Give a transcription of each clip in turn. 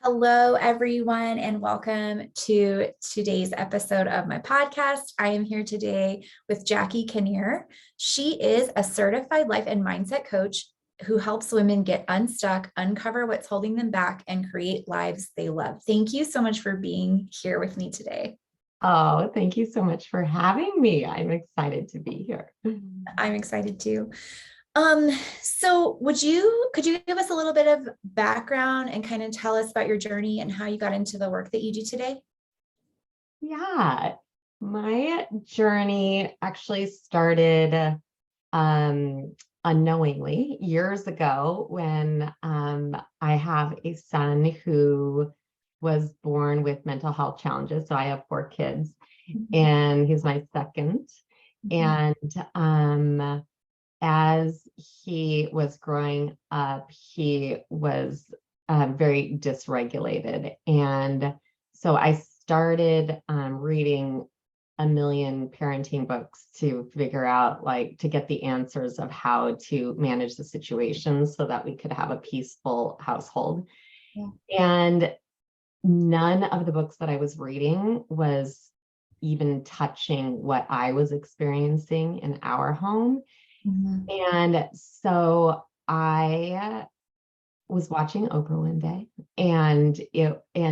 Hello, everyone, and welcome to today's episode of my podcast. I am here today with Jackie Kannier. She is a certified life and mindset coach who helps women get unstuck, uncover what's holding them back, and create lives they love. Thank you so much for being here with me today. Oh, thank you so much for having me. I'm excited to be here. I'm excited too. Um, so could you give us a little bit of background and kind of tell us about your journey and how you got into the work that you do today? Yeah, my journey actually started unknowingly years ago when I have a son who was born with mental health challenges. So I have four kids, and he's my second. And as he was growing up, he was very dysregulated. And so I started reading a million parenting books to figure out, to get the answers of how to manage the situation so that we could have a peaceful household. Yeah. And none of the books that I was reading was even touching what I was experiencing in our home. And so I was watching Oprah one day, and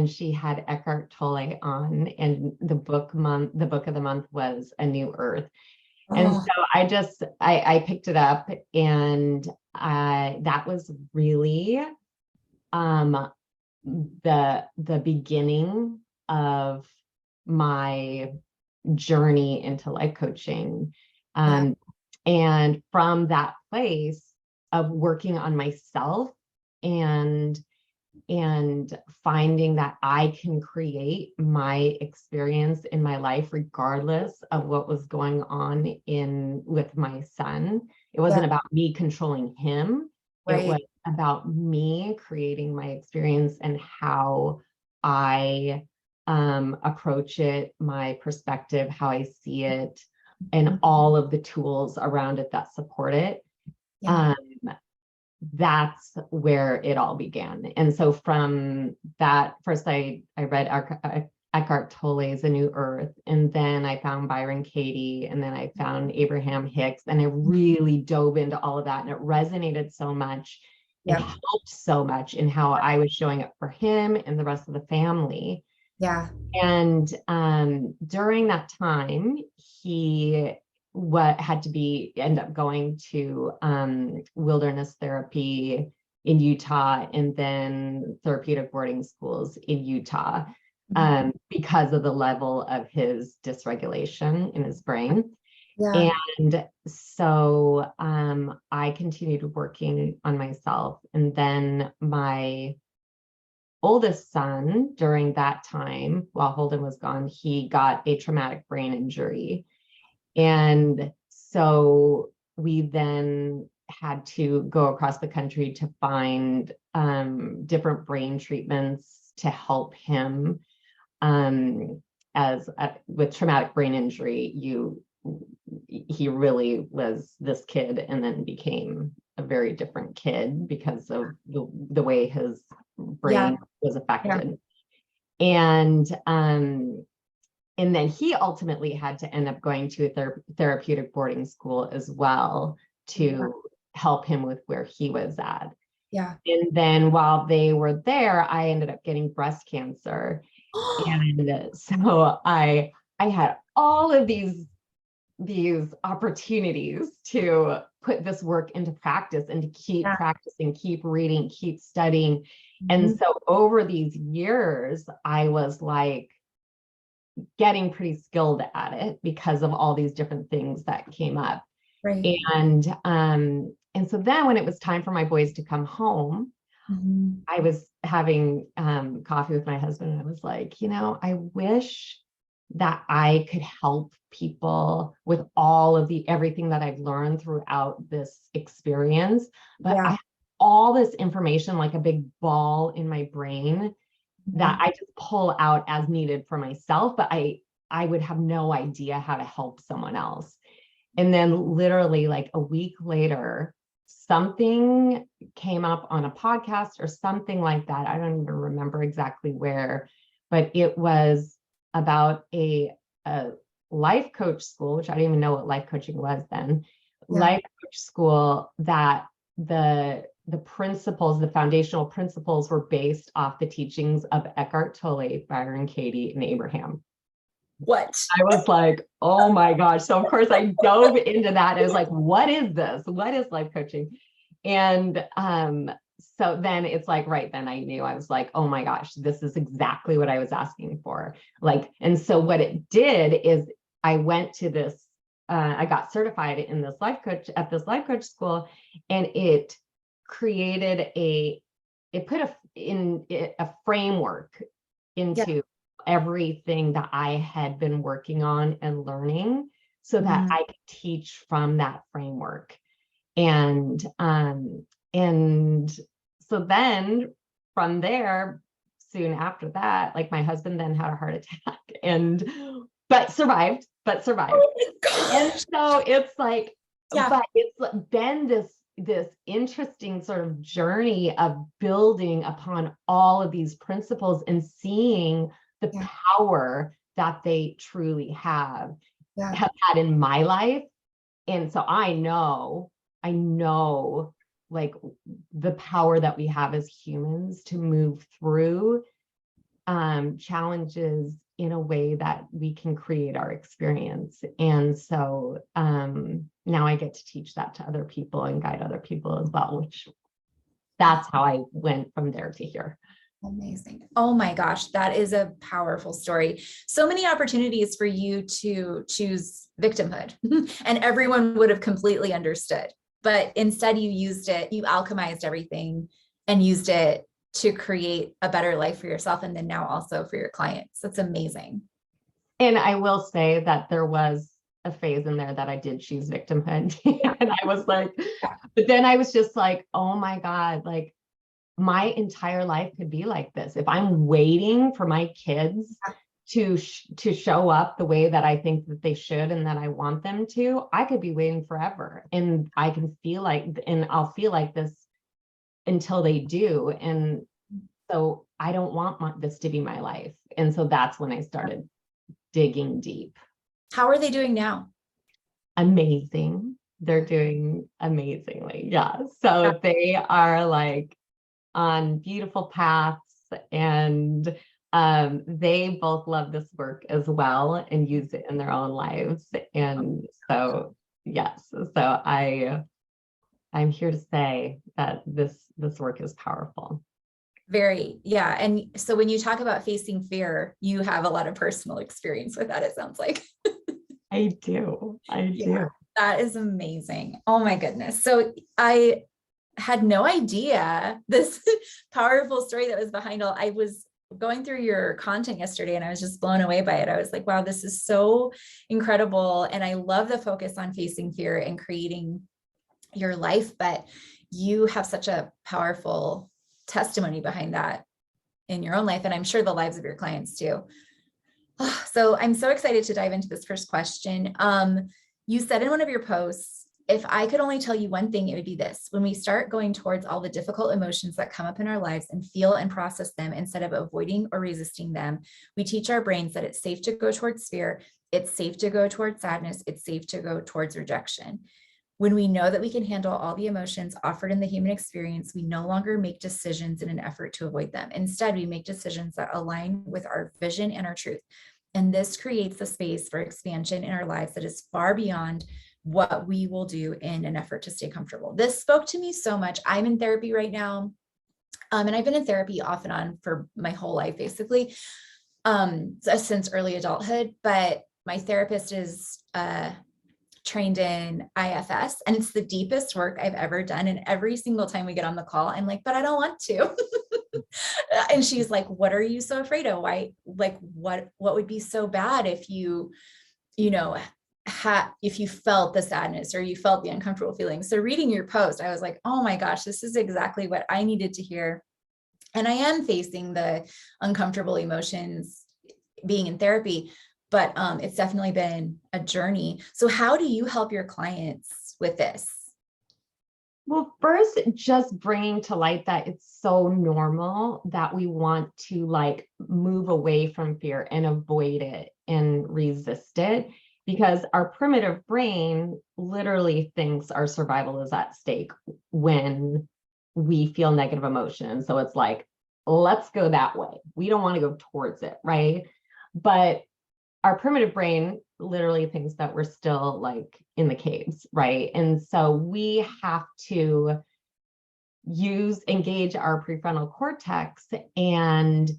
she had Eckhart Tolle on, and the book of the month was A New Earth. And so I picked it up, and that was really the beginning of my journey into life coaching. And from that place of working on myself and finding that I can create my experience in my life regardless of what was going on with my son. It wasn't about me controlling him. Right. It was about me creating my experience and how I approach it, my perspective, how I see it, and all of the tools around it that support it. That's where it all began. And so from that, first I read Eckhart Tolle's A New Earth, and then I found Byron Katie, and then I found Abraham Hicks, and I really dove into all of that, and it resonated so much. It helped so much in how I was showing up for him and the rest of the family. Yeah. And during that time, he end up going to wilderness therapy in Utah, and then therapeutic boarding schools in Utah because of the level of his dysregulation in his brain. Yeah. And so I continued working on myself. And then my oldest son, during that time, while Holden was gone, he got a traumatic brain injury. And so we then had to go across the country to find different brain treatments to help him. With traumatic brain injury, he really was this kid and then became a very different kid because of the way his brain was affected. And then he ultimately had to end up going to a therapeutic boarding school as well to help him with where he was at. And then while they were there, I ended up getting breast cancer. And so I had all of these opportunities to put this work into practice and to keep practicing, keep reading, keep studying. And so over these years, I was getting pretty skilled at it because of all these different things that came up. Right. And so then when it was time for my boys to come home, I was having coffee with my husband, and I was like, I wish that I could help people with all of everything that I've learned throughout this experience. But I have all this information, like a big ball in my brain that I just pull out as needed for myself, but I would have no idea how to help someone else. And then literally a week later, something came up on a podcast or something like that. I don't even remember exactly where, but it was about a life coach school, which I didn't even know what life coaching was then. Yeah. Life coach school that the principles, the foundational principles were based off the teachings of Eckhart Tolle, Byron Katie, and Abraham. What? I was like, oh my gosh. So of course I dove into that. I was like, what is this? What is life coaching? And so then it's like, right then I knew. I was like, oh my gosh, this is exactly what I was asking for. Like, and so what it did is I went to this, I got certified in this life coach at this life coach school, and it created it put a framework into everything that I had been working on and learning, so that I could teach from that framework. And so then from there, soon after that, like my husband then had a heart attack but survived. Oh, and so it's like, but it's been this interesting sort of journey of building upon all of these principles and seeing the power that they truly have had in my life. And so I know like the power that we have as humans to move through challenges in a way that we can create our experience. And so now I get to teach that to other people and guide other people as well, which that's how I went from there to here. Amazing. Oh my gosh, that is a powerful story. So many opportunities for you to choose victimhood and everyone would have completely understood. But instead you used it, you alchemized everything and used it to create a better life for yourself, and then now also for your clients. That's amazing. And I will say that there was a phase in there that I did choose victimhood. And I was like, but then I was just like, oh my God, like my entire life could be like this. If I'm waiting for my kids to show up the way that I think that they should and that I want them to, I could be waiting forever. And I can feel like, and I'll feel like this until they do. And so I don't want this to be my life. And so that's when I started digging deep. How are they doing now? Amazing. They're doing amazingly. Yeah. So they are like on beautiful paths, and they both love this work as well and use it in their own lives. And so, yes, so I'm here to say that this work is powerful. Very, yeah. And so when you talk about facing fear, you have a lot of personal experience with that, it sounds like. I do. That is amazing. Oh my goodness. So I had no idea this powerful story that was behind all. I was going through your content yesterday and I was just blown away by it. I was like, wow, this is so incredible. And I love the focus on facing fear and creating your life, but you have such a powerful testimony behind that in your own life. And I'm sure the lives of your clients too. So I'm so excited to dive into this first question. You said in one of your posts, if I could only tell you one thing, it would be this: when we start going towards all the difficult emotions that come up in our lives and feel and process them instead of avoiding or resisting them, we teach our brains that it's safe to go towards fear, it's safe to go towards sadness, it's safe to go towards rejection. When we know that we can handle all the emotions offered in the human experience, we no longer make decisions in an effort to avoid them. Instead, we make decisions that align with our vision and our truth. And this creates a space for expansion in our lives that is far beyond what we will do in an effort to stay comfortable. This spoke to me so much. I'm in therapy right now. And I've been in therapy off and on for my whole life, basically, since early adulthood. But my therapist is trained in IFS, and it's the deepest work I've ever done. And every single time we get on the call, I'm like, but I don't want to. And she's like, what are you so afraid of? Why? Like, what would be so bad if you if you felt the sadness or you felt the uncomfortable feelings? So reading your post, I was like, oh my gosh, this is exactly what I needed to hear. And I am facing the uncomfortable emotions being in therapy, but it's definitely been a journey. So how do you help your clients with this? Well, first, just bringing to light that it's so normal that we want to like move away from fear and avoid it and resist it, because our primitive brain literally thinks our survival is at stake when we feel negative emotion. So it's like, let's go that way. We don't want to go towards it, right? But our primitive brain literally thinks that we're still like in the caves, right? And so we have to engage our prefrontal cortex and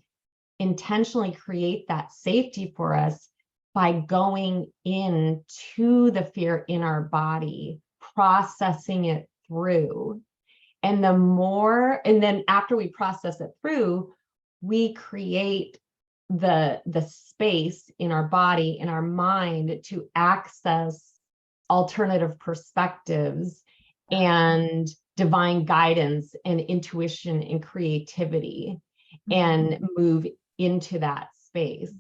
intentionally create that safety for us by going into the fear in our body, processing it through. And then after we process it through, we create the space in our body, in our mind, to access alternative perspectives and divine guidance and intuition and creativity, and move into that space.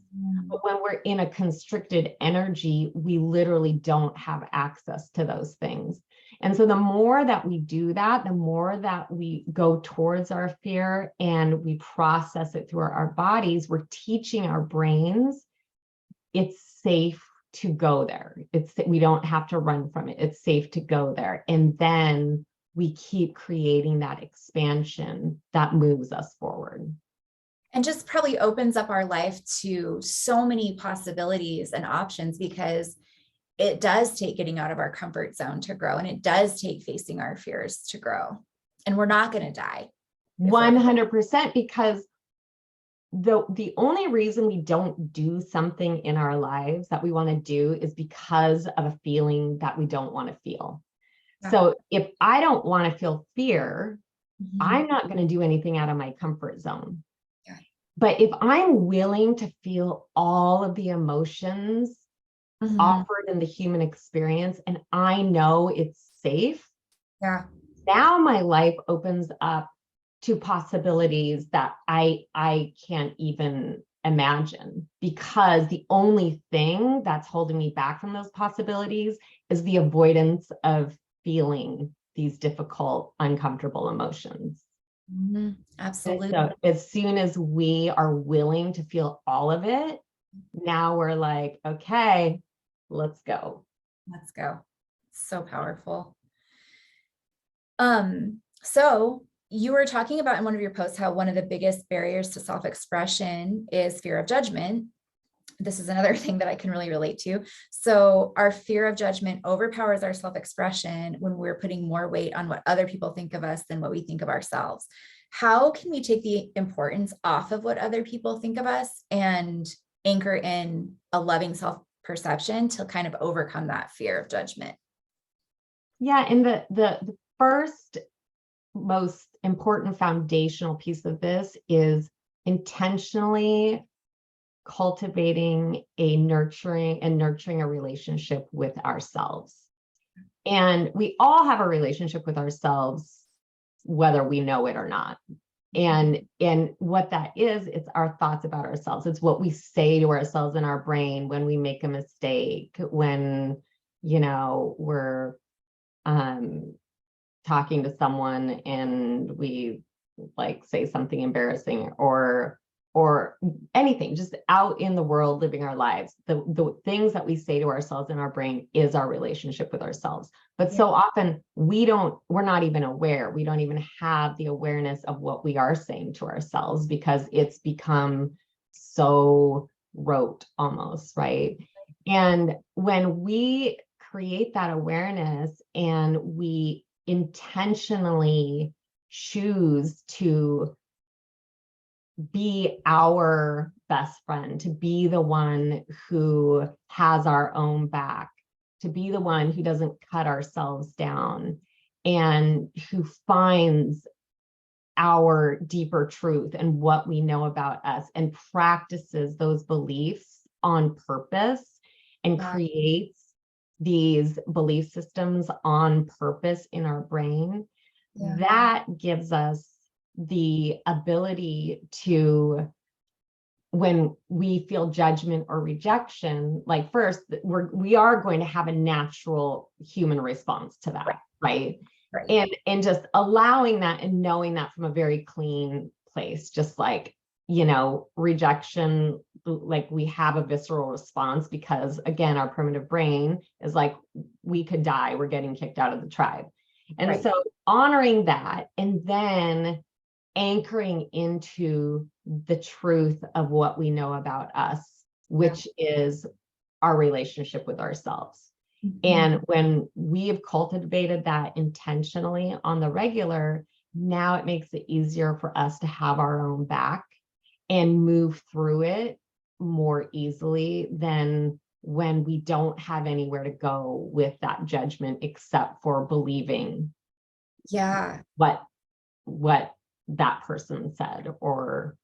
But when we're in a constricted energy, we literally don't have access to those things. And so the more that we do that, the more that we go towards our fear and we process it through our bodies, we're teaching our brains it's safe to go there. We don't have to run from it. It's safe to go there. And then we keep creating that expansion that moves us forward. And just probably opens up our life to so many possibilities and options, because it does take getting out of our comfort zone to grow. And it does take facing our fears to grow. And we're not going to die. 100%, because the only reason we don't do something in our lives that we want to do is because of a feeling that we don't want to feel. Yeah. So if I don't want to feel fear, I'm not going to do anything out of my comfort zone. Yeah. But if I'm willing to feel all of the emotions offered in the human experience, and I know it's safe, now my life opens up to possibilities that I can't even imagine, because the only thing that's holding me back from those possibilities is the avoidance of feeling these difficult, uncomfortable emotions. Absolutely. So as soon as we are willing to feel all of it, now we're like, okay, let's go. Let's go. So powerful. So you were talking about in one of your posts how one of the biggest barriers to self-expression is fear of judgment. This is another thing that I can really relate to. So our fear of judgment overpowers our self-expression when we're putting more weight on what other people think of us than what we think of ourselves. How can we take the importance off of what other people think of us and anchor in a loving self-perception to kind of overcome that fear of judgment? Yeah, and the first most important foundational piece of this is intentionally cultivating nurturing a relationship with ourselves. And we all have a relationship with ourselves, whether we know it or not. And what that is, it's our thoughts about ourselves. It's what we say to ourselves in our brain when we make a mistake, when, we're talking to someone and we like say something embarrassing, or anything, just out in the world living our lives. The things that we say to ourselves in our brain is our relationship with ourselves. But so often we're not even aware. We don't even have the awareness of what we are saying to ourselves, because it's become so rote almost, right? And when we create that awareness and we intentionally choose to be our best friend, to be the one who has our own back, to be the one who doesn't cut ourselves down, and who finds our deeper truth and what we know about us, and practices those beliefs on purpose and creates these belief systems on purpose in our brain, that gives us the ability to, when we feel judgment or rejection, like first, we are going to have a natural human response to that, right? Right. And just allowing that and knowing that from a very clean place, just like, you know, rejection, like we have a visceral response because again, our primitive brain is like, we could die, we're getting kicked out of the tribe. And Right. so honoring that and then anchoring into the truth of what we know about us, which is our relationship with ourselves. Mhm. And when we have cultivated that intentionally on the regular, now it makes it easier for us to have our own back and move through it more easily than when we don't have anywhere to go with that judgment except for believing Yeah. what that person said or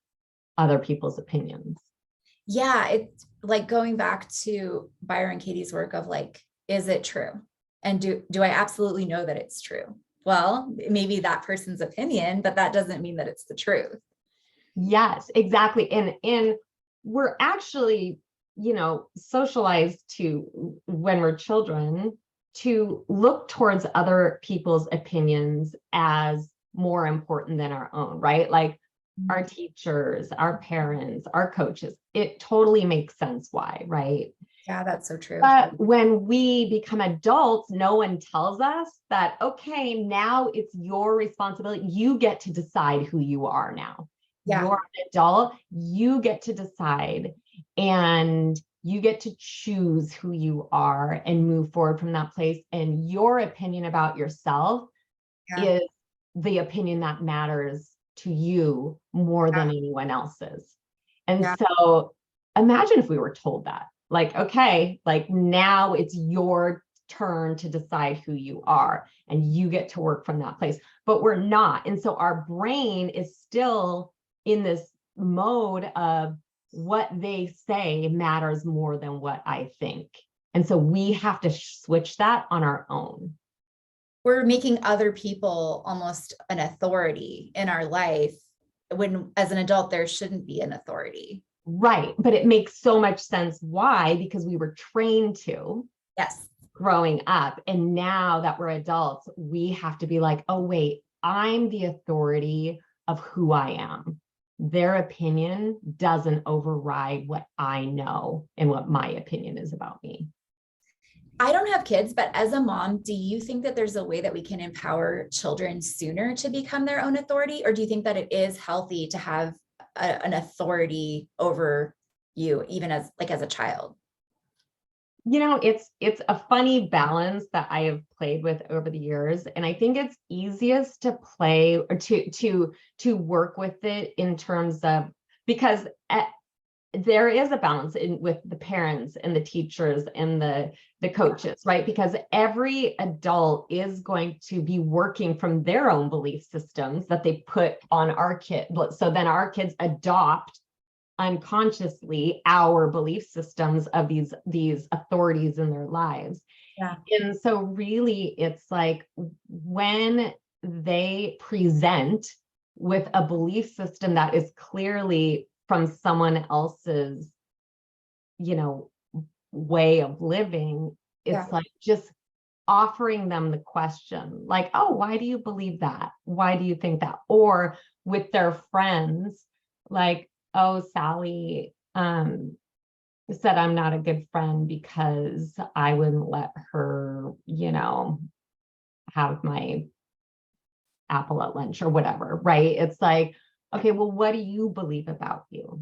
other people's opinions. Yeah. It's like going back to Byron Katie's work of like, is it true? And do I absolutely know that it's true? Well, maybe that person's opinion, but that doesn't mean that it's the truth. Yes, exactly. And we're actually, you know, socialized to when we're children to look towards other people's opinions as more important than our own, right? Like our teachers, our parents, our coaches, it totally makes sense why, right? Yeah, that's so true. But when we become adults, no one tells us that, okay, now it's your responsibility. You get to decide who you are now. Yeah. You're an adult, you get to decide and you get to choose who you are and move forward from that place. And your opinion about yourself Yeah. is the opinion that matters to you more Yeah. than anyone else's. And Yeah. so imagine if we were told that, like, okay, like now it's your turn to decide who you are and you get to work from that place, but we're not. And so our brain is still in this mode of what they say matters more than what I think. And so we have to switch that on our own. We're making other people almost an authority in our life when as an adult there shouldn't be an authority. Right. But it makes so much sense. Why? Because we were trained to Yes. growing up. And now that we're adults, we have to be like, oh, wait, I'm the authority of who I am. Their opinion doesn't override what I know and what my opinion is about me. I don't have kids, but as a mom, do you think that there's a way that we can empower children sooner to become their own authority? Or do you think that it is healthy to have an authority over you, even as like as a child? You know, it's a funny balance that I have played with over the years, and I think it's easiest to play or to work with it in terms of because there is a balance in with the parents and the teachers and the coaches, right? Because every adult is going to be working from their own belief systems that they put on our kid. So then our kids adopt unconsciously our belief systems of these authorities in their lives. Yeah. And so really it's like when they present with a belief system that is clearly from someone else's, you know, way of living, Yeah. it's like just offering them the question like, oh, why do you believe that? Why do you think that? Or with their friends, like, oh, Sally said I'm not a good friend because I wouldn't let her, you know, have my apple at lunch or whatever, right? It's like, okay, well, what do you believe about you?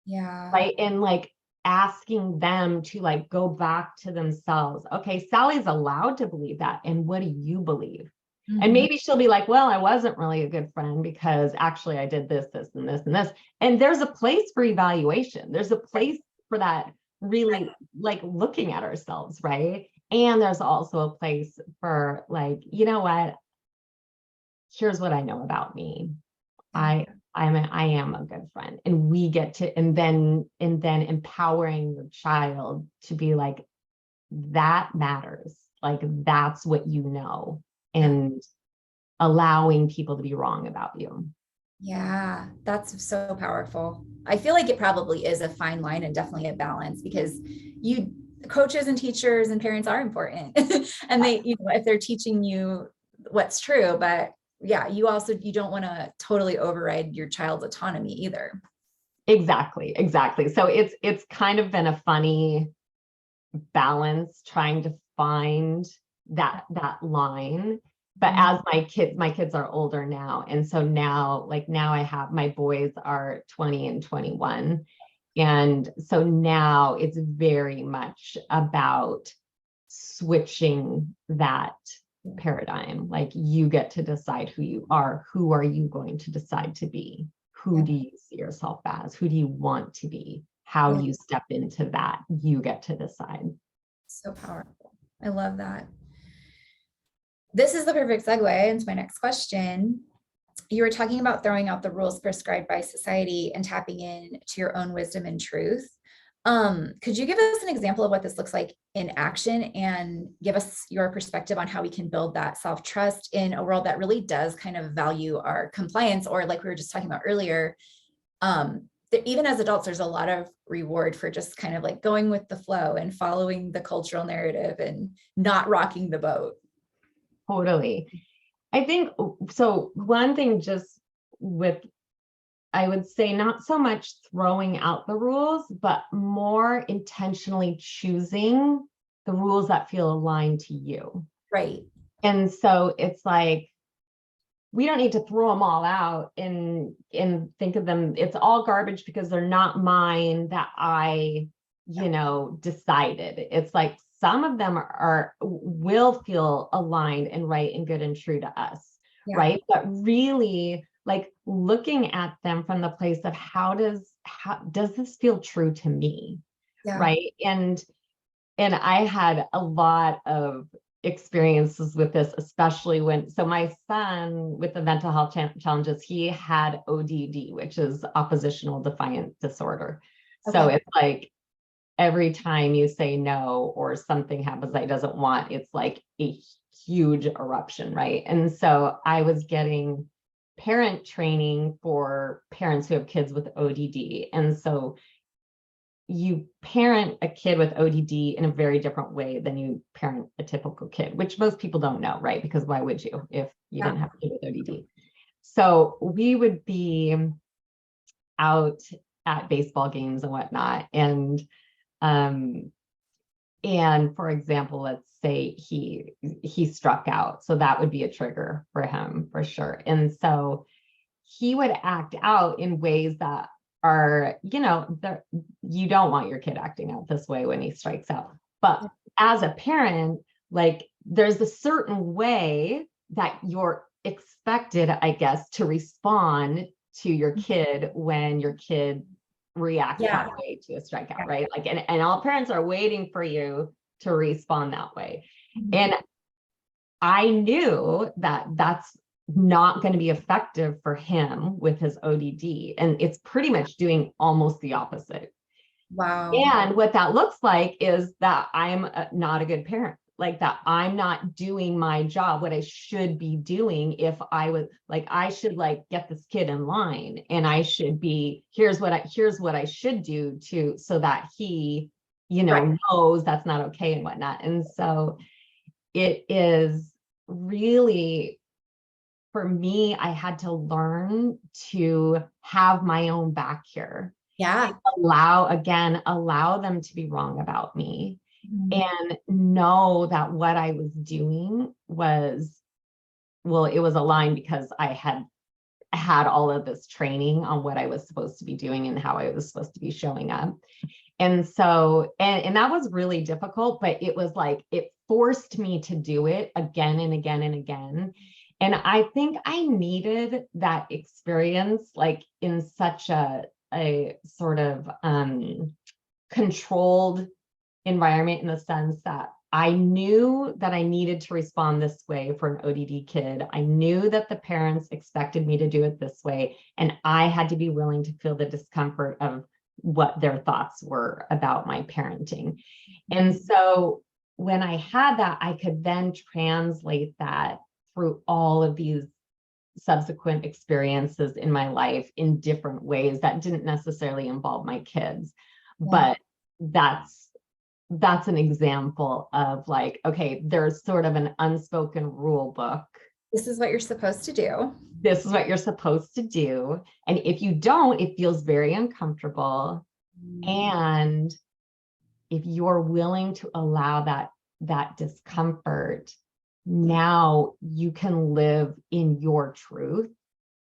Yeah. Right. And like asking them to like go back to themselves. Okay, Sally's allowed to believe that. And what do you believe? And Mhm. maybe she'll be like, well, I wasn't really a good friend because actually I did this, this, and this, and this. And there's a place for evaluation. There's a place for that really like looking at ourselves, right? And there's also a place for like, you know what? Here's what I know about me. Yeah. I am a good friend. And we get to and then empowering your child to be like, that matters. Like that's what you know. Yeah. And allowing people to be wrong about you. Yeah, that's so powerful. I feel like it probably is a fine line and definitely a balance because coaches and teachers and parents are important. And they, if they're teaching you what's true, but yeah, you don't want to totally override your child's autonomy either. Exactly. So it's kind of been a funny balance trying to find that line. But as my kids are older now, and so now I have, my boys are 20 and 21, and so now it's very much about switching that paradigm. Like, you get to decide who you are. Who are you going to decide to be? Who do you see yourself as? Who do you want to be? How you step into that, you get to decide. So powerful. I love that. This is the perfect segue into my next question. You were talking about throwing out the rules prescribed by society and tapping in to your own wisdom and truth. Could you give us an example of what this looks like in action and give us your perspective on how we can build that self-trust in a world that really does kind of value our compliance, or like we were just talking about earlier, even as adults, there's a lot of reward for just kind of like going with the flow and following the cultural narrative and not rocking the boat. Totally. I think so. One thing, just with, I would say, not so much throwing out the rules, but more intentionally choosing the rules that feel aligned to you. Right. And so it's like, we don't need to throw them all out and think of them, it's all garbage because they're not mine, that I, decided. It's like, some of them will feel aligned and right and good and true to us. Yeah. Right. But really, like, looking at them from the place of how does this feel true to me? Yeah. Right. And I had a lot of experiences with this, especially so my son, with the mental health challenges, he had ODD, which is oppositional defiant disorder. Okay. So it's like, every time you say no or something happens that he doesn't want, it's like a huge eruption, right? And so I was getting parent training for parents who have kids with ODD. And so you parent a kid with ODD in a very different way than you parent a typical kid, which most people don't know, right? Because why would you if you didn't have a kid with ODD? So we would be out at baseball games and whatnot. And for example, let's say he struck out. So that would be a trigger for him for sure. And so he would act out in ways that are, you don't want your kid acting out this way when he strikes out. But as a parent, like, there's a certain way that you're expected, I guess, to respond to your kid when your kid reacts that way to a strikeout, right? Like, and all parents are waiting for you to respond that way. And I knew that that's not going to be effective for him with his ODD. And it's pretty much doing almost the opposite. Wow. And what that looks like is that I'm not a good parent, like that I'm not doing my job, what I should be doing. If I was like, I should like get this kid in line, and I should be, here's what I should do so that he, knows that's not okay and whatnot. And so it is really, for me, I had to learn to have my own back here. Yeah. Allow them to be wrong about me, and know that what I was doing was, well, it was aligned because I had all of this training on what I was supposed to be doing and how I was supposed to be showing up. And so, and that was really difficult, but it was like, it forced me to do it again and again and again. And I think I needed that experience, like, in such a sort of controlled environment, in the sense that I knew that I needed to respond this way for an ODD kid. I knew that the parents expected me to do it this way, and I had to be willing to feel the discomfort of what their thoughts were about my parenting. And so when I had that, I could then translate that through all of these subsequent experiences in my life in different ways that didn't necessarily involve my kids. But that's an example of, like, okay, there's sort of an unspoken rule book This is what you're supposed to do. This is what you're supposed to do. And if you don't, it feels very uncomfortable. And if you're willing to allow that discomfort, now you can live in your truth.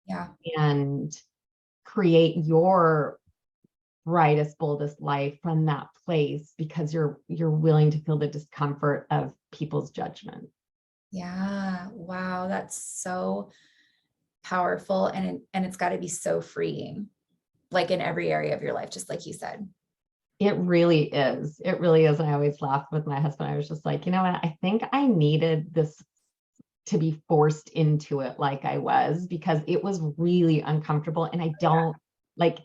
Yeah. And create your brightest, boldest life from that place, because you're willing to feel the discomfort of people's judgment. Yeah. Wow. That's so powerful. And it's got to be so freeing, like in every area of your life, just like you said. It really is. It really is. And I always laugh with my husband. I was just like, you know what? I think I needed this to be forced into it like I was, because it was really uncomfortable. And I don't like,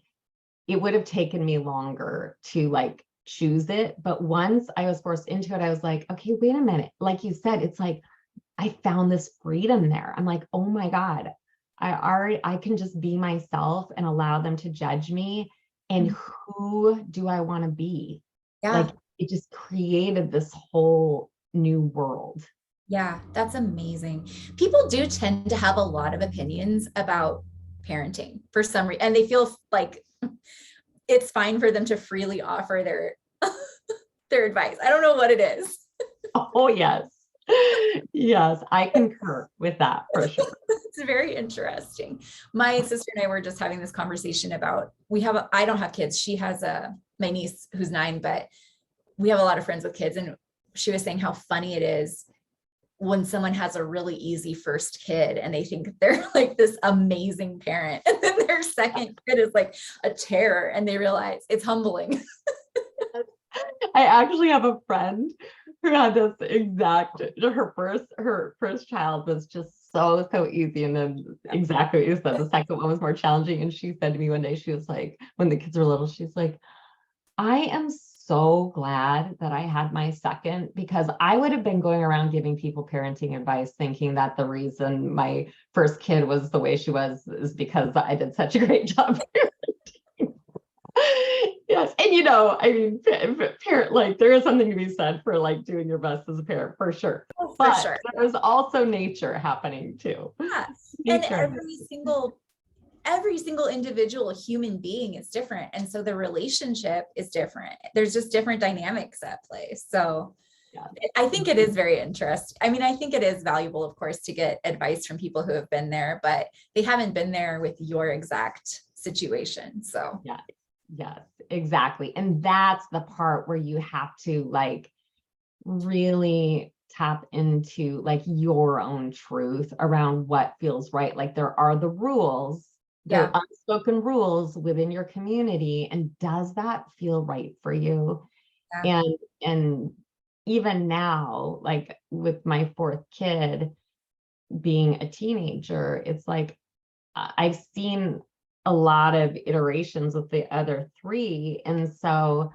it would have taken me longer to like choose it. But once I was forced into it, I was like, okay, wait a minute. Like you said, it's like, I found this freedom there. I'm like, oh my God, I can just be myself and allow them to judge me. And who do I want to be? Yeah. Like, it just created this whole new world. Yeah. That's amazing. People do tend to have a lot of opinions about parenting for some reason, and they feel like it's fine for them to freely offer their advice. I don't know what it is. Oh, yes. Yes, I concur with that for sure. It's very interesting. My sister and I were just having this conversation about, I don't have kids. She has my niece who's 9, but we have a lot of friends with kids. And she was saying how funny it is when someone has a really easy first kid and they think they're like this amazing parent. And then their second kid is like a terror, and they realize it's humbling. I actually have a friend who had this exact, her first child was just so easy. And then exactly what you said, the second one was more challenging. And she said to me one day, she was like, when the kids were little, she's like, I am so glad that I had my second, because I would have been going around giving people parenting advice thinking that the reason my first kid was the way she was is because I did such a great job parenting. Yes. And I mean, parent, like, there is something to be said for like doing your best as a parent, for sure. Oh, for but sure. there's also nature happening too. Yeah. And Nature. every single individual human being is different. And so the relationship is different. There's just different dynamics at play. So Yeah. I think it is very interesting. I mean, I think it is valuable, of course, to get advice from people who have been there, but they haven't been there with your exact situation. So Yeah. Yes, exactly. And that's the part where you have to like really tap into like your own truth around what feels right. Like, there are the rules, the unspoken rules within your community. And does that feel right for you? Yeah. And even now, like with my fourth kid being a teenager, it's like I've seen a lot of iterations with the other three. And so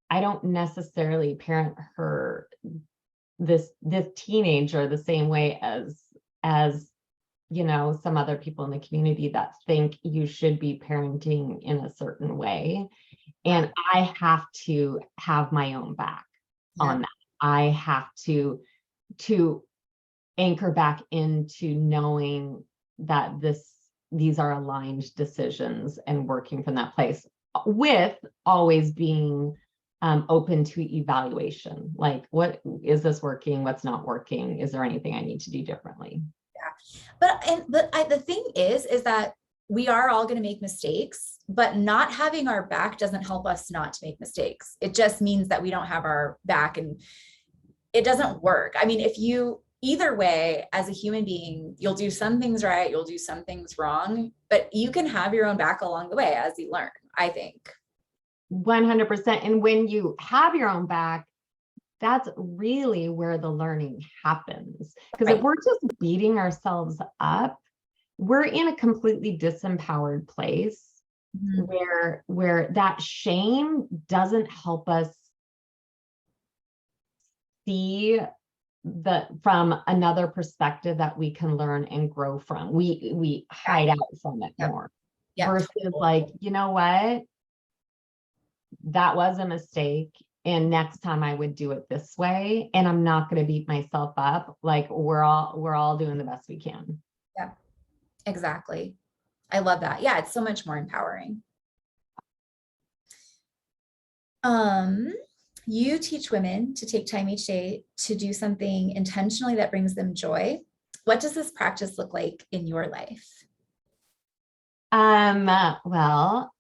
I don't necessarily parent her, this teenager, the same way as some other people in the community that think you should be parenting in a certain way. And I have to have my own back on that. I have to anchor back into knowing that these are aligned decisions and working from that place, with always being open to evaluation. Like, what is this working? What's not working? Is there anything I need to do differently? Yeah. But the thing is that we are all going to make mistakes, but not having our back doesn't help us not to make mistakes. It just means that we don't have our back, and it doesn't work. I mean, either way, as a human being, you'll do some things right, you'll do some things wrong, but you can have your own back along the way as you learn, I think. 100%. And when you have your own back, that's really where the learning happens. Because if we're just beating ourselves up, we're in a completely disempowered place where that shame doesn't help us see from another perspective that we can learn and grow from. We hide out from it more versus like, you know what? That was a mistake, and next time I would do it this way, and I'm not going to beat myself up. Like we're all doing the best we can. Yeah, exactly. I love that. Yeah, it's so much more empowering. Um, you teach women to take time each day to do something intentionally that brings them joy. What does this practice look like in your life? Well,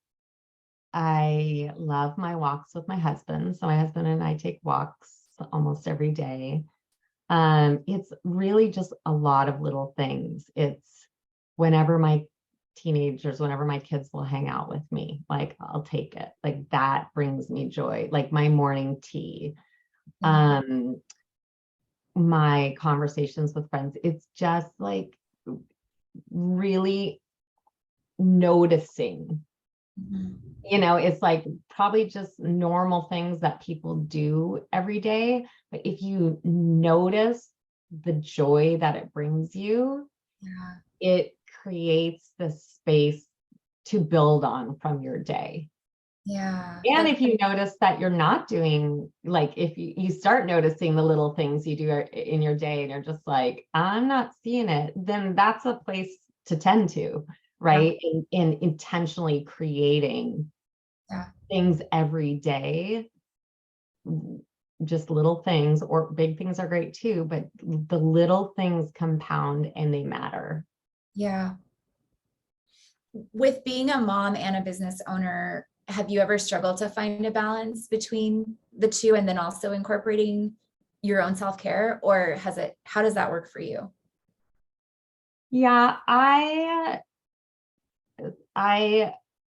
I love my walks with my husband. So my husband and I take walks almost every day. It's really just a lot of little things. It's whenever whenever my kids will hang out with me, like I'll take it. Like that brings me joy. Like my morning tea, my conversations with friends. It's just like really noticing. It's like probably just normal things that people do every day. But if you notice the joy that it brings you, Yeah. it creates the space to build on from your day. Yeah. And if you notice that you're not doing, like if you start noticing the little things you do in your day and you're just like, I'm not seeing it, then that's a place to tend to, right? And intentionally creating things every day, just little things, or big things are great too, but the little things compound and they matter. Yeah. With being a mom and a business owner, have you ever struggled to find a balance between the two and then also incorporating your own self-care, or how does that work for you? Yeah, I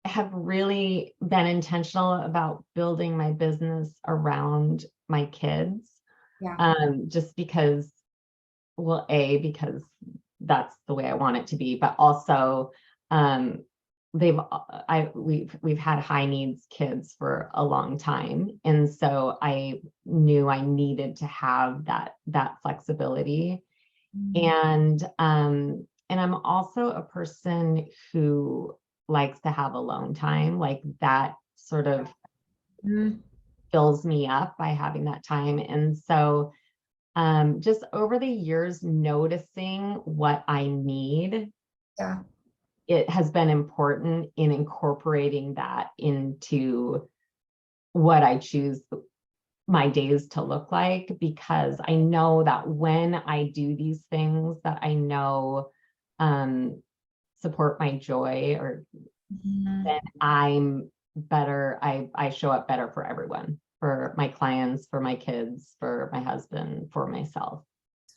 have really been intentional about building my business around my kids. Yeah. Just because, well, because that's the way I want it to be, but also um, we've had high needs kids for a long time. And so I knew I needed to have that flexibility. And I'm also a person who likes to have alone time, like that sort of fills me up by having that time. And so just over the years, noticing what I need, Yeah. it has been important in incorporating that into what I choose my days to look like, because I know that when I do these things that I know support my joy, or then I'm better, I show up better for everyone, for my clients, for my kids, for my husband, for myself.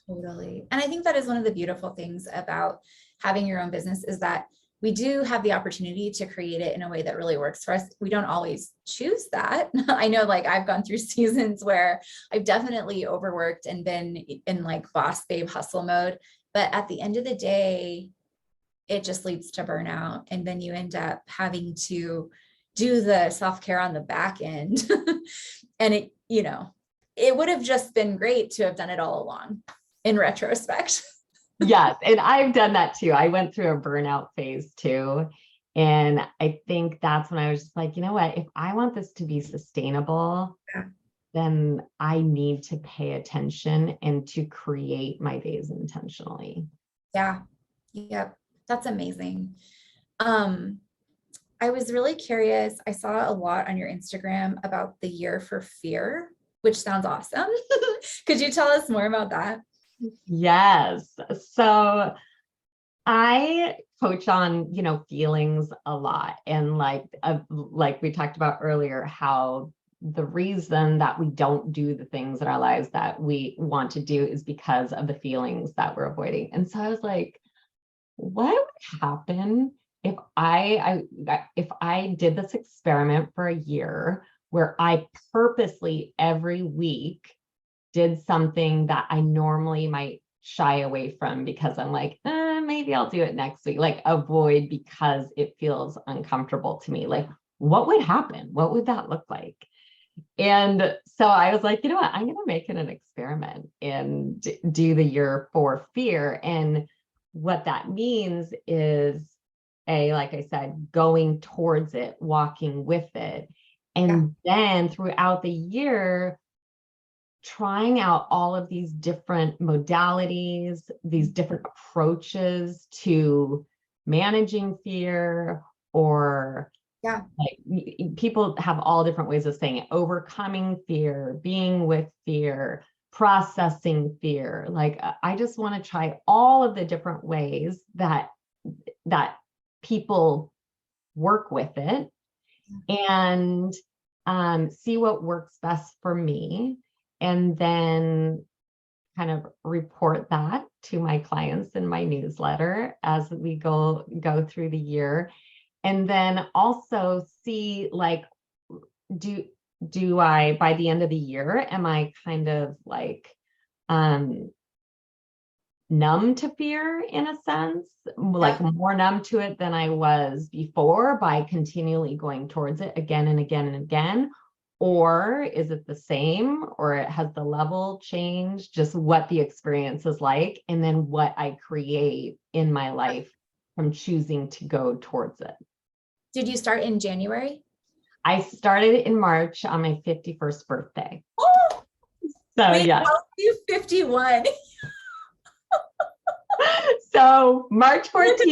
Totally. And I think that is one of the beautiful things about having your own business, is that we do have the opportunity to create it in a way that really works for us. We don't always choose that. I know, like I've gone through seasons where I've definitely overworked and been in like boss babe hustle mode. But at the end of the day, it just leads to burnout. And then you end up having to do the self-care on the back end. And it would have just been great to have done it all along in retrospect. Yes. And I've done that too. I went through a burnout phase too. And I think that's when I was just like, you know what, if I want this to be sustainable, then I need to pay attention and to create my days intentionally. Yeah. Yep. That's amazing. I was really curious. I saw a lot on your Instagram about the year for fear, which sounds awesome. Could you tell us more about that? Yes. So I coach on, feelings a lot. And like we talked about earlier, how the reason that we don't do the things in our lives that we want to do is because of the feelings that we're avoiding. And so I was like, what would happen if I did this experiment for a year where I purposely every week did something that I normally might shy away from because I'm like, maybe I'll do it next week, like avoid because it feels uncomfortable to me. Like, what would happen? What would that look like? And so I was like, you know what? I'm going to make it an experiment and do the year for fear. And what that means is, like I said, going towards it, walking with it, And then throughout the year, trying out all of these different modalities, these different approaches to managing fear, or like people have all different ways of saying it: overcoming fear, being with fear, processing fear. Like, I just want to try all of the different ways that people work with it, and see what works best for me, and then kind of report that to my clients in my newsletter as we go through the year. And then also see, like, do I, by the end of the year, am I kind of like numb to fear, in a sense, like more numb to it than I was before by continually going towards it again and again and again? Or is it the same, or has the level changed, just what the experience is like, and then what I create in my life from choosing to go towards it? Did you start in January? I started in March on my 51st birthday. Oh, so wait, yeah. how are you 51? So March 14th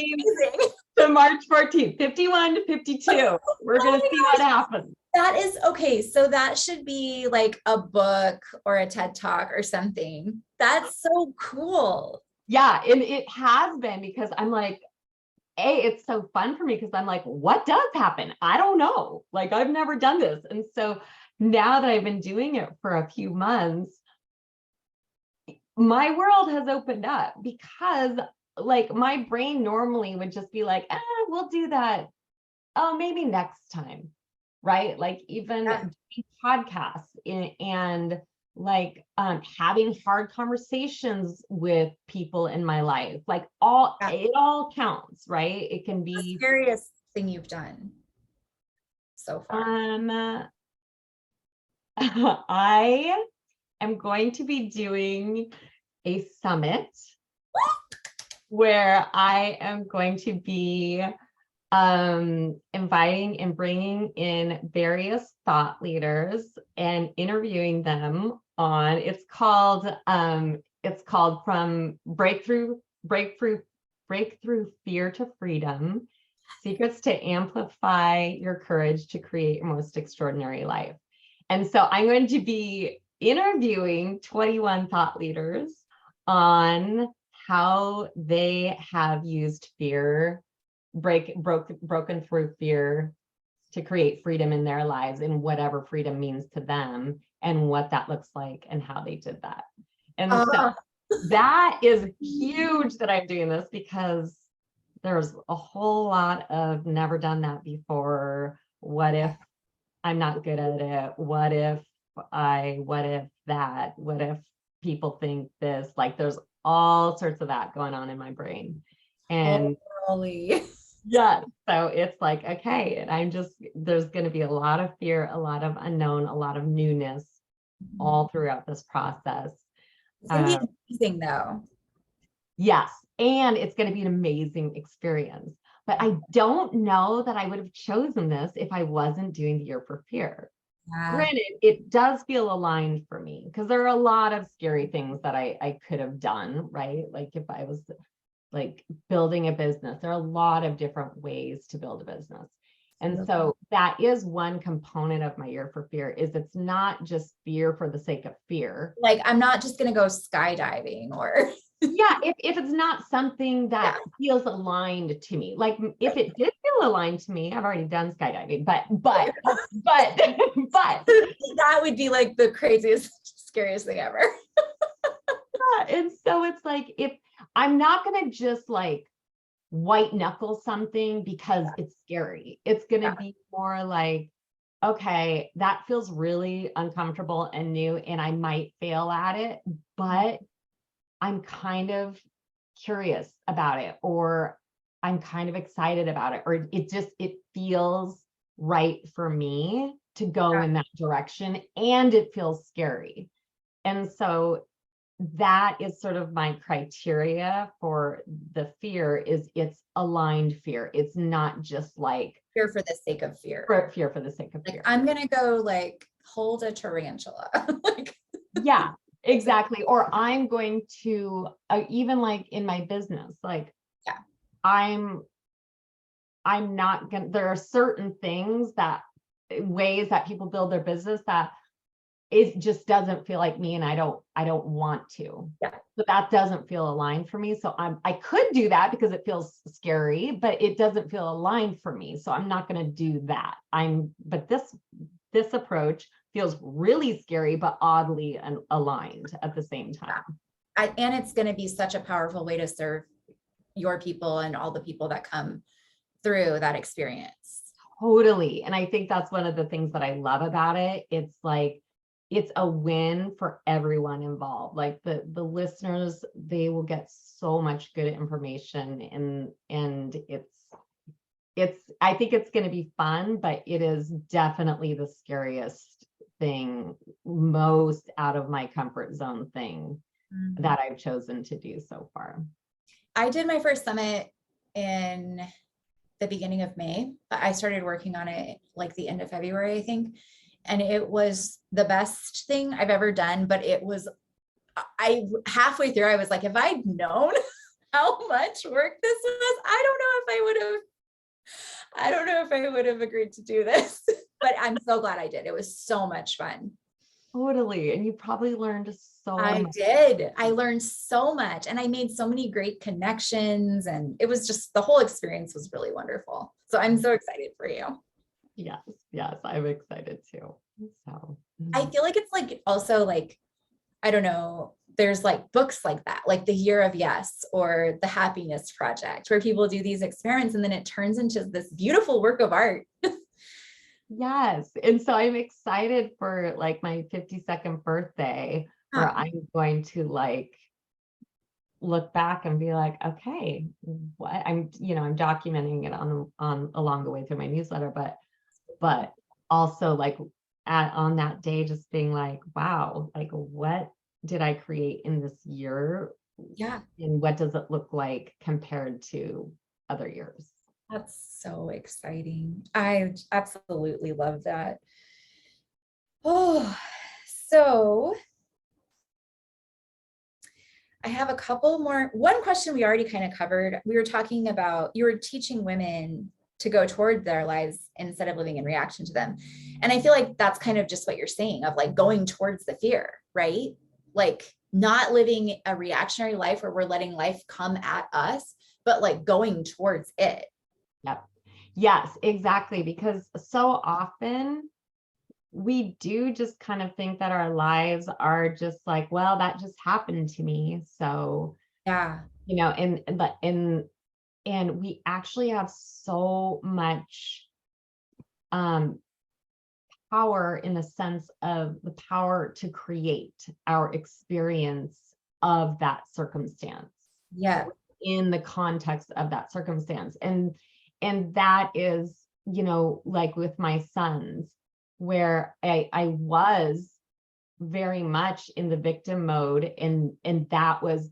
to March 14th, 51 to 52. We're going to see what happens. That is okay. So that should be like a book or a TED Talk or something. That's so cool. Yeah, and it has been, because I'm like, it's so fun for me, because I'm like, what does happen? I don't know. Like, I've never done this. And so now that I've been doing it for a few months, my world has opened up, because like my brain normally would just be like, we'll do that. Oh, maybe next time. Right. Like, even podcasts and like having hard conversations with people in my life, like it all counts, right? It can be the scariest thing you've done so far. I am going to be doing a summit where I am going to be inviting and bringing in various thought leaders and interviewing them on, it's called From Breakthrough Fear to Freedom: Secrets to Amplify Your Courage to Create Your Most Extraordinary Life. And so I'm going to be interviewing 21 thought leaders on how they have used fear, broken through fear to create freedom in their lives, and whatever freedom means to them, and what that looks like, and how they did that. And so that is huge that I'm doing this, because there's a whole lot of never done that before. What if I'm not good at it? What if people think this? Like, there's all sorts of that going on in my brain. And yeah, so it's like, okay, and there's going to be a lot of fear, a lot of unknown, a lot of newness all throughout this process. It's going to be amazing, though. Yes, and it's going to be an amazing experience. But I don't know that I would have chosen this if I wasn't doing the Year for Fear. Granted, it does feel aligned for me, because there are a lot of scary things that I could have done, right? Like, if I was like building a business, there are a lot of different ways to build a business. And so that is one component of my Year for Fear, is it's not just fear for the sake of fear. Like, I'm not just going to go skydiving or yeah, if it's not something that feels aligned to me. Like, if it did feel aligned to me, I've already done skydiving, but that would be like the craziest, scariest thing ever. And so it's like, if I'm not going to just like white knuckle something because it's scary, it's going to be more like, okay, that feels really uncomfortable and new, and I might fail at it, but I'm kind of curious about it, or I'm kind of excited about it, or it feels right for me to go in that direction, and it feels scary. And so that is sort of my criteria for the fear. Is it's aligned fear. It's not just like Fear for the sake of fear. Fear for the sake of Like, fear. I'm going to go like hold a tarantula. Like, yeah, exactly. Or I'm going to, even like in my business, like, yeah, I'm not going to, there are certain things that ways that people build their business that it just doesn't feel like me, and I don't want to. Yeah. But that doesn't feel aligned for me. So I could do that because it feels scary, but it doesn't feel aligned for me. So I'm not going to do that. But this approach feels really scary, but oddly aligned at the same time. And it's going to be such a powerful way to serve your people and all the people that come through that experience. Totally. And I think that's one of the things that I love about it. It's like, it's a win for everyone involved. Like the listeners, they will get so much good information, and I think it's going to be fun, but it is definitely the scariest thing, most out of my comfort zone thing that I've chosen to do so far. I did my first summit in the beginning of May, but I started working on it like the end of February, I think. And it was the best thing I've ever done. But halfway through, I was like, if I'd known how much work this was, I don't know if I would have agreed to do this. But I'm so glad I did. It was so much fun. Totally. And you probably learned so I much. did. I learned so much, and I made so many great connections, and it was just, the whole experience was really wonderful. So I'm so excited for you. Yes, I'm excited too. So I feel like it's like also like, I don't know, there's like books like that, like The Year of Yes or The Happiness Project, where people do these experiments and then it turns into this beautiful work of art. yes. And so I'm excited for like my 52nd birthday, where I'm going to like look back and be like, okay, what I'm documenting it on along the way through my newsletter, but also like on that day, just being like, wow, like what did I create in this year? Yeah. And what does it look like compared to other years? That's so exciting. I absolutely love that. Oh, so I have a couple more. One question we already kind of covered. We were talking about, you were teaching women to go toward their lives instead of living in reaction to them. And I feel like that's kind of just what you're saying, of like going towards the fear, right? Like not living a reactionary life where we're letting life come at us, but like going towards it. Yep. Yes, exactly. Because so often we do just kind of think that our lives are just like, well, that just happened to me. So, Yeah. and we actually have so much power, in the sense of the power to create our experience of that circumstance. Yeah. In the context of that circumstance. And that is, like with my sons, where I was very much in the victim mode, and that was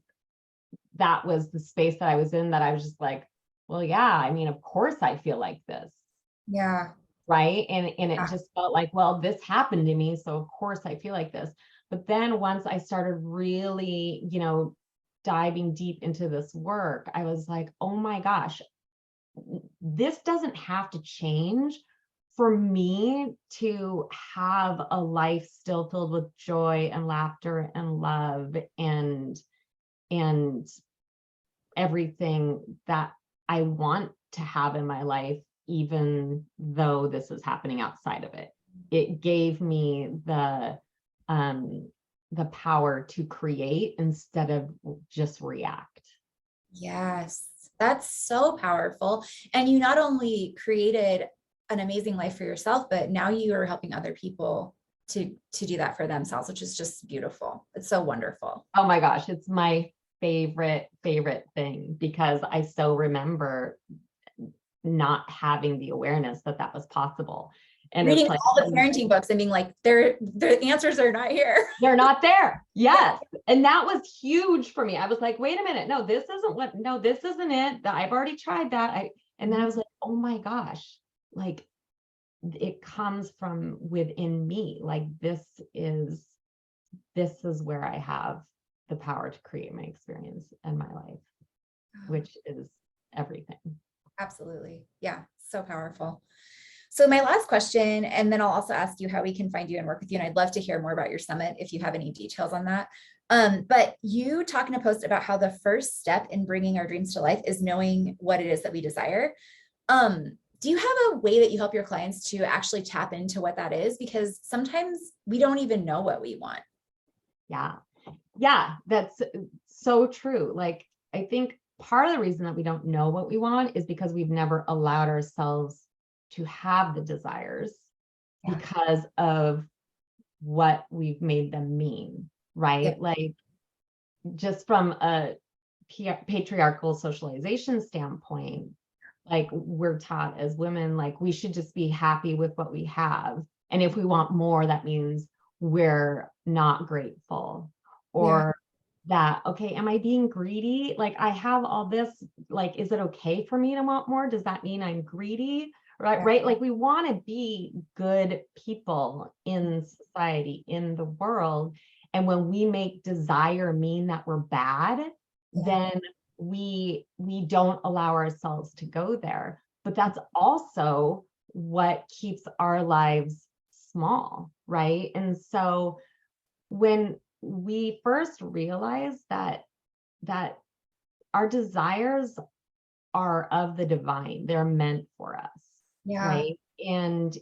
the space that I was in, that I was just like, well, yeah, I mean, of course I feel like this. Yeah. Right. And it just felt like, well, this happened to me, so of course I feel like this. But then once I started really, diving deep into this work, I was like, oh my gosh, this doesn't have to change for me to have a life still filled with joy and laughter and love and everything that I want to have in my life, even though this is happening outside of it. It gave me the power to create instead of just react. Yes, that's so powerful. And you not only created an amazing life for yourself, but now you are helping other people to do that for themselves, which is just beautiful. It's so wonderful. Oh my gosh, it's my favorite thing, because I so remember not having the awareness that that was possible. And reading it's like all the parenting books and being like, the answers are not here. they're not there. Yes. And that was huge for me. I was like, wait a minute. No, this isn't it. I've already tried that. And then I was like, oh my gosh, like it comes from within me. Like this is where I have the power to create my experience and my life, which is everything. Absolutely. Yeah. So powerful. So my last question, and then I'll also ask you how we can find you and work with you. And I'd love to hear more about your summit if you have any details on that. But you talk in a post about how the first step in bringing our dreams to life is knowing what it is that we desire. Do you have a way that you help your clients to actually tap into what that is? Because sometimes we don't even know what we want. Yeah. Yeah, that's so true. Like, I think part of the reason that we don't know what we want is because we've never allowed ourselves to have the desires because of what we've made them mean, right? Like, just from a patriarchal socialization standpoint, like we're taught as women, like we should just be happy with what we have. And if we want more, that means we're not grateful. Or that, okay, am I being greedy? Like I have all this, like, is it okay for me to want more? Does that mean I'm greedy? Right? Like we want to be good people in society, in the world. And when we make desire mean that we're bad, then we don't allow ourselves to go there. But that's also what keeps our lives small, right? And so when we first realize that our desires are of the divine, they're meant for us, right? And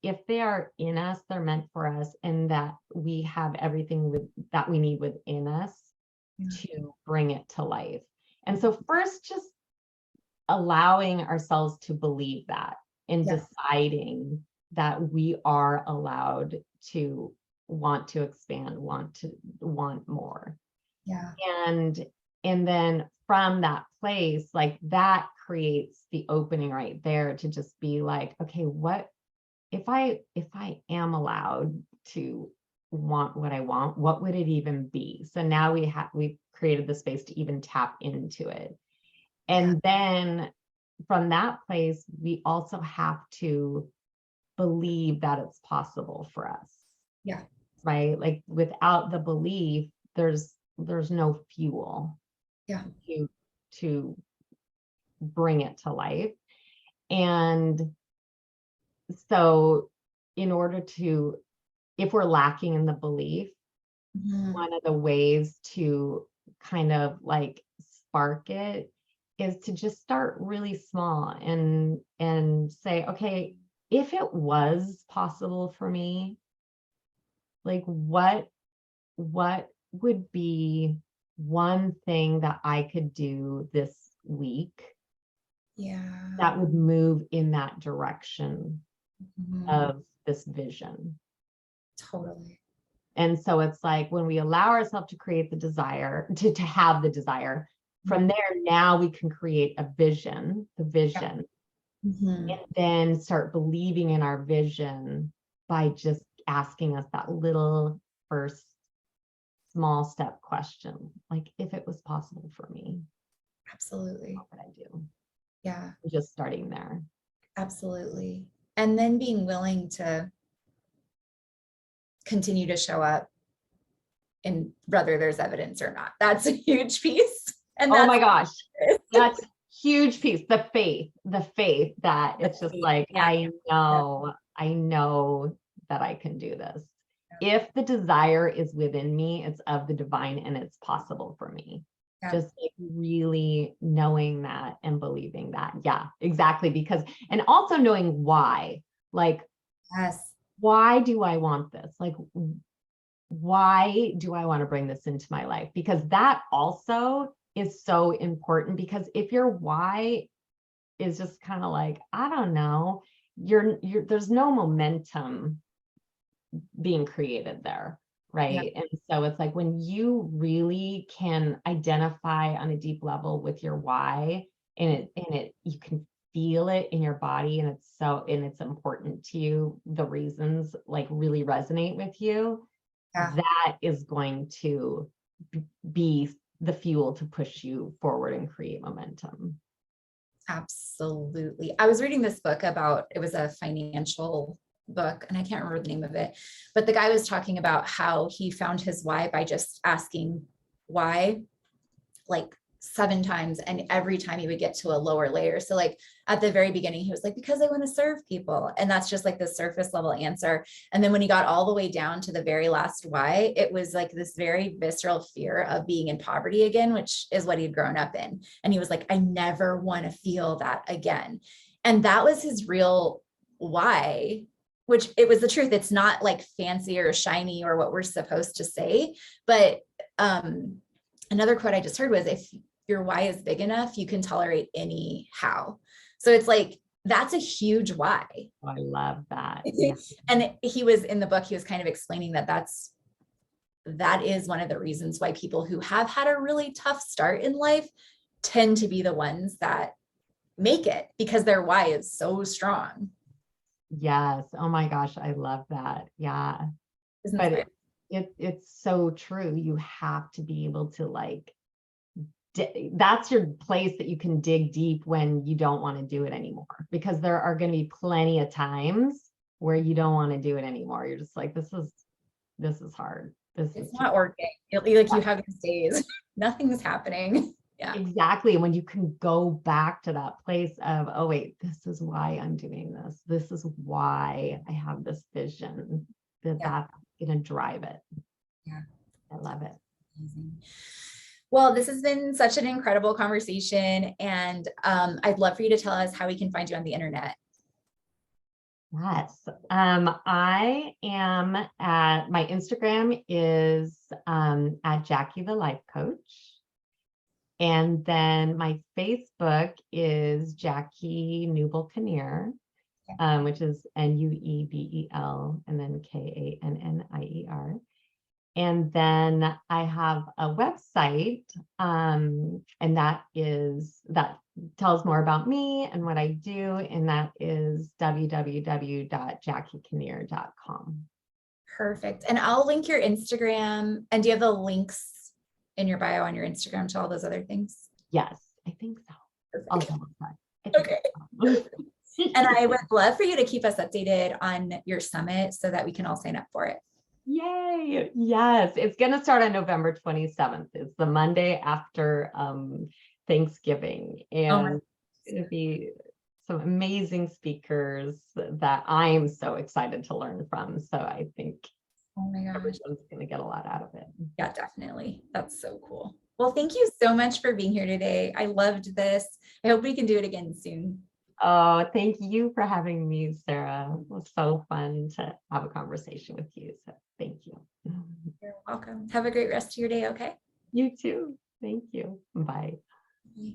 if they are in us, they're meant for us, and that we have everything that we need within us to bring it to life. And so first, just allowing ourselves to believe that and deciding that we are allowed to want to expand, want more. And then from that place, like that creates the opening right there to just be like, okay, what if I am allowed to want what I want, what would it even be? So now we've created the space to even tap into it. And then from that place, we also have to believe that it's possible for us. Right? Like without the belief, there's no fuel to bring it to life. And so in order to, if we're lacking in the belief, one of the ways to kind of like spark it is to just start really small and say, okay, if it was possible for me, like what would be one thing that I could do this week that would move in that direction of this vision? Totally. And so it's like when we allow ourselves to create the desire, to have the desire, from there, now we can create a vision, the vision, and then start believing in our vision by just asking us that little first small step question, like if it was possible for me, Absolutely. what would I do? Yeah. Just starting there. Absolutely. And then being willing to continue to show up and whether there's evidence or not. That's a huge piece. And oh my gosh, that's huge piece. The faith that it's just like, I know that I can do this. If the desire is within me, it's of the divine and it's possible for me. Just like really knowing that and believing that. Yeah, exactly. Because, and also knowing why, like, why do I want this? Like, why do I want to bring this into my life? Because that also is so important, because if your why is just kind of like, I don't know, there's no momentum being created there, right? And so it's like when you really can identify on a deep level with your why, and you can feel it in your body and it's important to you, the reasons like really resonate with you, that is going to be the fuel to push you forward and create momentum. Absolutely. I was reading this book about, it was a financial book and I can't remember the name of it, but the guy was talking about how he found his why by just asking why like 7 times, and every time he would get to a lower layer. So like at the very beginning, he was like, because I want to serve people. And that's just like the surface level answer. And then when he got all the way down to the very last why, it was like this very visceral fear of being in poverty again, which is what he'd grown up in. And he was like, I never want to feel that again. And that was his real why, which it was the truth. It's not like fancy or shiny or what we're supposed to say. But another quote I just heard was, if your why is big enough, you can tolerate any how. So it's like, that's a huge why. Oh, I love that. Yeah. And he was in the book, he was kind of explaining that that is one of the reasons why people who have had a really tough start in life tend to be the ones that make it, because their why is so strong. Yes. Oh my gosh, I love that. Yeah. But it's so true. You have to be able to like, that's your place that you can dig deep when you don't want to do it anymore, because there are going to be plenty of times where you don't want to do it anymore. You're just like, this is hard. It's not working. Like you have these days, nothing's happening. Yeah, exactly. When you can go back to that place of, oh wait, this is why I'm doing this. This is why I have this vision, that's going to drive it. Yeah. I love it. Amazing. Well, this has been such an incredible conversation, and I'd love for you to tell us how we can find you on the internet. Yes. I am at, my Instagram is at Jackie the Life Coach. And then my Facebook is Jackie Newbel Kannier, which is Nuebel and then Kannier. And then I have a website, and that tells more about me and what I do, and that is www.jackiekannier.com. Perfect. And I'll link your Instagram. And do you have the links in your bio on your Instagram to all those other things? Yes, I think so. Perfect. Okay. And I would love for you to keep us updated on your summit so that we can all sign up for it. Yay. Yes. It's going to start on November 27th. It's the Monday after Thanksgiving. And it'll be some amazing speakers that I'm so excited to learn from. So I think everyone's going to get a lot out of it. Yeah, definitely. That's so cool. Well, thank you so much for being here today. I loved this. I hope we can do it again soon. Oh, thank you for having me, Sarah. It was so fun to have a conversation with you. So thank you. You're welcome. Have a great rest of your day, okay? You too. Thank you. Bye. Bye.